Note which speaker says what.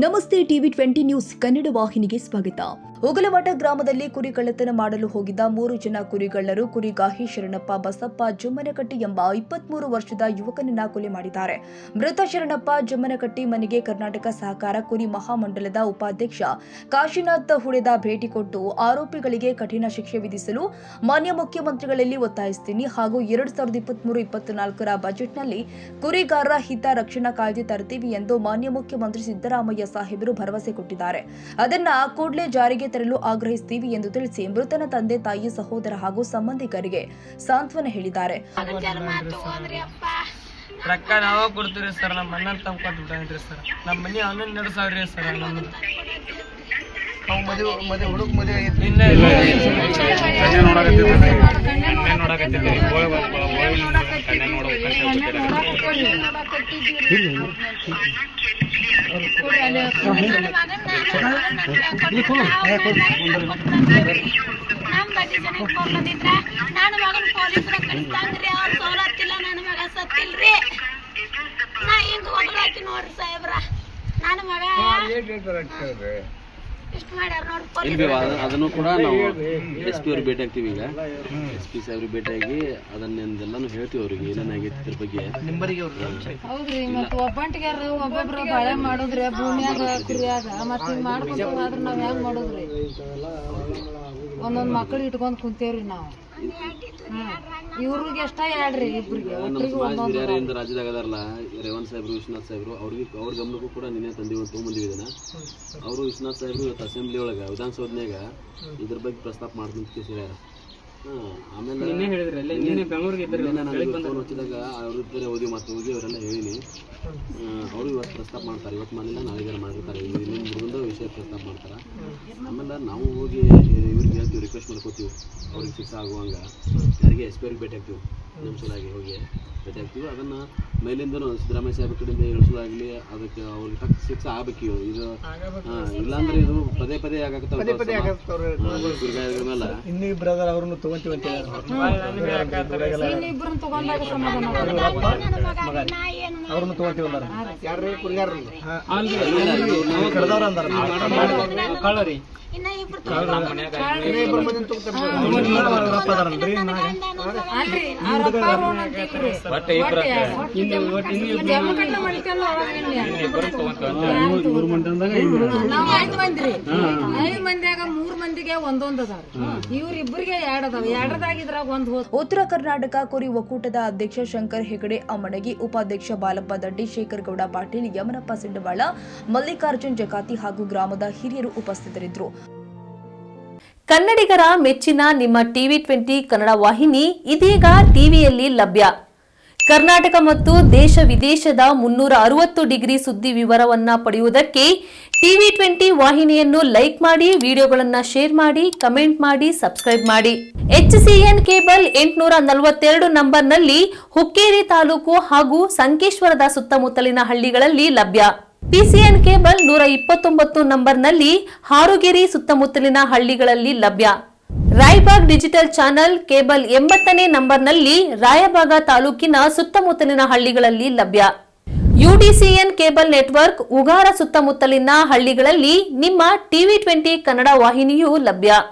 Speaker 1: ನಮಸ್ತೆ TV 20 news Kannada ವಾಹಿನಿಗೆ ಸ್ವಾಗತ. ಉಗಲಮಠ ಗ್ರಾಮದಲ್ಲಿ ಕುರಿ ಕಳ್ಳತನ ಮಾಡಲು ಹೋಗಿದ್ದ 3 ಜನ ಕುರಿಗಳ್ಳರು ಕುರಿಗಾಹಿ ಶರಣಪ್ಪ ಬಸಪ್ಪ ಜಮ್ಮನಕಟ್ಟಿ ಎಂಬ 23 ವರ್ಷದ ಯುವಕನನ್ನ ಕೊಲೆ ಮಾಡಿದ್ದಾರೆ. ಮೃತ ಶರಣಪ್ಪ ಜಮ್ಮನಕಟ್ಟಿ ಮನೆಗೆ ಕರ್ನಾಟಕ ಸಹಕಾರ ಕುರಿ ಮಹಾಮಂಡಲದ ಉಪಾಧ್ಯಕ್ಷ ಕಾಶಿನಾಥ್ ಹುಡೆದ ಭೇಟಿ ಕೊಟ್ಟು ಆರೋಪಿಗಳಿಗೆ ಕಠಿಣ ಶಿಕ್ಷೆ ವಿಧಿಸಲು ಮಾನ್ಯ ಮುಖ್ಯಮಂತ್ರಿಗಳಲ್ಲಿ ಒತ್ತಾಯಿಸುತ್ತೀನಿ ಹಾಗೂ 2023-24ರ ಬಜೆಟ್ನಲ್ಲಿ ಕುರಿಗಾರರ ಹಿತ ರಕ್ಷಣಾ ಕಾಯ್ದೆ ತರುತ್ತೀವಿ ಎಂದು ಮಾನ್ಯ ಮುಖ್ಯಮಂತ್ರಿ ಸಿದ್ದರಾಮಯ್ಯ ಸಾಹೇಬರು ಭರವಸೆ ಕೊಟ್ಟಿದ್ದಾರೆ. ಅದನ್ನ ಕೂಡಲೇ ಜಾರಿಗೆ ತರಲು ಆಗ್ರಹಿಸುತ್ತೀವಿ ಎಂದು ತಿಳಿಸಿ ಮೃತನ ತಂದೆ ತಾಯಿ ಸಹೋದರ ಹಾಗೂ ಸಂಬಂಧಿಕರಿಗೆ ಸಾಂತ್ವನ ಹೇಳಿದ್ದಾರೆ.
Speaker 2: ರೊಕ್ಕ ನಾವ ಕೊಡ್ತೀವಿ ಸರ್, ನಮ್ಮ ಅಣ್ಣ ತಂದ್ಕೊಟ್ಬಿಟ್ರಿ ಸರ್. ನಮ್ಮ ಮನೆ 11,000 ಸರ್. ನಮ್ದು
Speaker 3: ನಾನು ಮಗನ ಪೊಲೀಸರ ಕಳಿಸ್ತಂಗ್ರಿ, ಅವ್ರ ಸವಲತ್ತಿಲ್ಲ, ನನ್ನ ಮಗ ಸತ್ತಿಲ್ರಿ. ನಾ ಹಿಂಗ ಹೋಗ್ಲಾತಿ ನೋಡ್ರಿ ಸಾಹೇಬ್ರ, ನನ್ನ ಮಗ ಇಷ್ಟು ಮಾಡ್ಯಾರ ನೋಡ್ರಿ.
Speaker 4: ಅದನ್ನು ಕೂಡ ನಾವು SP ಅವ್ರಿಗೆ ಭೇಟಿ ಆಗ್ತೀವಿ. ಈಗ SP ಸಾಹೇಬ್ರಿಗೆ ಭೇಟಿಯಾಗಿ ಅದನ್ನೆಲ್ಲಾನು ಹೇಳ್ತೀವಿ ಅವ್ರಿಗೆ ಏನೇನಾಗೈತಿ ಇದ್ರ ಬಗ್ಗೆ.
Speaker 5: ಹೌದ್ರಿ, ಮತ್ತ ಒಬ್ಬಂಟಿಗಾರ ಒಬ್ಬೊಬ್ರು ಬಾಳೆ ಮಾಡುದ್ರಿ ಭೂಮಿಯಾಗ ಕುರಿಯಾಗ ಮತ್ತ ಹಿಂಗ್ ಮಾಡ್ಕೊಂಡು ಆದ್ರ ನಾವ್ ಹೆಂಗ್ ಮಾಡುದ್ರಿ? ಒಂದೊಂದ್ ಮಕ್ಳು ಇಟ್ಕೊಂಡ್ ಕುಂತೇವ್ರಿ ನಾವು. ಇವ್ರಿಗೆ ಎಷ್ಟ ಹೇಳ್ರಿ ಇಬ್ರಿಗೆ
Speaker 4: ಹಿರಿಯರಿಂದ ರಾಜ್ಯದಾಗ ಅದಾರಲ್ಲ ರೇವಣ್ ಸಾಹೇಬ್ರು, ವಿಶ್ವನಾಥ್ ಸಾಹೇಬ್ರು, ಅವ್ರ ಗಮನಕ್ಕೂ ಕೂಡ ನಿನ್ನೆ ತೊಗೊಂಬಂದಿವಿ ಇದನ್ನ. ಅವರು ವಿಶ್ವನಾಥ್ ಸಾಹೇಬ್ರು ಇವತ್ತು ಅಸೆಂಬ್ಲಿ ಒಳಗ ವಿಧಾನಸೌಧನ್ಯಾಗ ಇದ್ರ ಬಗ್ಗೆ ಪ್ರಸ್ತಾಪ ಮಾಡ್ದಂತ ಕೇಳಿಸ್ಯಾರ. ಆಮೇಲೆ ಹಚ್ಚಿದಾಗ ಅವ್ರ ಓದಿ ಮಾತು ಹೋಗಿ ಅವರೆಲ್ಲ ಹೇಳಿನಿ. ಅವರು ಇವತ್ತು ಪ್ರಸ್ತಾಪ ಮಾಡ್ತಾರೆ, ಇವತ್ತು ಮನೆಲ್ಲ ನಾಳೆಗಾರ ಮಾಡಿರ್ತಾರೆ. ಇನ್ನೊಂದು ಮುರುಗಂದ ವಿಷಯ ಪ್ರಸ್ತಾಪ ಮಾಡ್ತಾರೆ. ಆಮೇಲೆ ನಾವು ಹೋಗಿ ಇವ್ರಿಗೆ ಹೇಳ್ತೀವಿ, ರಿಕ್ವೆಸ್ಟ್ ಮಾಡ್ಕೋತೀವಿ ಅವ್ರಿಗೆ ಶಿಕ್ಷೆ ಆಗುವಂಗ. ಯಾರಿಗೆ SP ಅವ್ರಿಗೆ ಭೇಟಿ ಆಗ್ತೀವಿ, ನಮ್ಮ ಸಲುವಾಗಿ ಹೋಗಿ ಭೇಟಿ ಆಗ್ತೀವಿ. ಅದನ್ನು ಮೇಲಿಂದನೂ ಸಿದ್ದರಾಮಯ್ಯ ಸಾಹೇಬ್ರ ಕಡೆಯಿಂದ ಇಳಿಸೋದಾಗಲಿ ಅದಕ್ಕೆ ಅವ್ರಿಗೆ ತಕ್ಕ ಶಿಕ್ಷೆ ಆಗ್ಬೇಕು. ಇದು ಇಲ್ಲಾಂದ್ರೆ ಇದು ಪದೇ ಪದೇ ಆಗತ್ತ ಮೇಲೆ
Speaker 2: ಅವ್ರನ್ನು ತಗೊಂತೀವಿ ಅಂತ ಅವ್ರನ್ನು ತಗೊಂತೀವಿ ಯಾರ್ರೀ ಕುರಿಗಾರ್ರಿ ಕಳ್ಳರಿ
Speaker 1: ಉತ್ತರ ಕರ್ನಾಟಕ ಕುರಿ ಒಕ್ಕೂಟದ ಅಧ್ಯಕ್ಷ ಶಂಕರ್ ಹೆಗಡೆ ಅಮ್ಮಣಗಿ, ಉಪಾಧ್ಯಕ್ಷ ಬಾಲಪ್ಪ ದಡ್ಡಿ, ಶೇಖರ್ ಗೌಡ ಪಾಟೀಲ್, ಯಮನಪ್ಪ ಸಿಂಡವಾಳ, ಮಲ್ಲಿಕಾರ್ಜುನ್ ಜಕಾತಿ ಹಾಗೂ ಗ್ರಾಮದ ಹಿರಿಯರು ಉಪಸ್ಥಿತರಿದ್ದರು.
Speaker 6: ಕನ್ನಡಿಗರ ಮೆಚ್ಚಿನ ನಿಮ್ಮ ಟಿವಿ 20 ಕನ್ನಡ ವಾಹಿನಿ ಇದೀಗ ಟಿವಿಯಲ್ಲಿ ಲಭ್ಯ. ಕರ್ನಾಟಕ ಮತ್ತು ದೇಶ ವಿದೇಶದ 360 ಡಿಗ್ರಿ ಸುದ್ದಿ ವಿವರವನ್ನ ಪಡೆಯುವುದಕ್ಕೆ ಟಿವಿ 20 ವಾಹಿನಿಯನ್ನು ಲೈಕ್ ಮಾಡಿ, ವಿಡಿಯೋಗಳನ್ನು ಶೇರ್ ಮಾಡಿ, ಕಮೆಂಟ್ ಮಾಡಿ, ಸಬ್ಸ್ಕ್ರೈಬ್ ಮಾಡಿ. HCN ಕೇಬಲ್ 842 ನಂಬರ್ನಲ್ಲಿ ಹುಕ್ಕೇರಿ ತಾಲೂಕು ಹಾಗೂ ಸಂಕೇಶ್ವರದ ಸುತ್ತಮುತ್ತಲಿನ ಹಳ್ಳಿಗಳಲ್ಲಿ ಲಭ್ಯ. PCN ಕೇಬಲ್ 129 ನಂಬರ್ನಲ್ಲಿ ಹಾರುಗೆರೆ ಸುತ್ತಮುತ್ತಲಿನ ಹಳ್ಳಿಗಳಲ್ಲಿ ಲಭ್ಯ. ರಾಯಬಾಗ್ ಡಿಜಿಟಲ್ ಚಾನೆಲ್ ಕೇಬಲ್ 80ನೇ ನಂಬರ್ನಲ್ಲಿ ರಾಯಬಾಗ ತಾಲೂಕಿನ ಸುತ್ತಮುತ್ತಲಿನ ಹಳ್ಳಿಗಳಲ್ಲಿ ಲಭ್ಯ. UDCN ಕೇಬಲ್ ನೆಟ್ವರ್ಕ್ ಉಗಾರ ಸುತ್ತಮುತ್ತಲಿನ ಹಳ್ಳಿಗಳಲ್ಲಿ ನಿಮ್ಮ ಟಿವಿ 20 ಕನ್ನಡ ವಾಹಿನಿಯೂ ಲಭ್ಯ.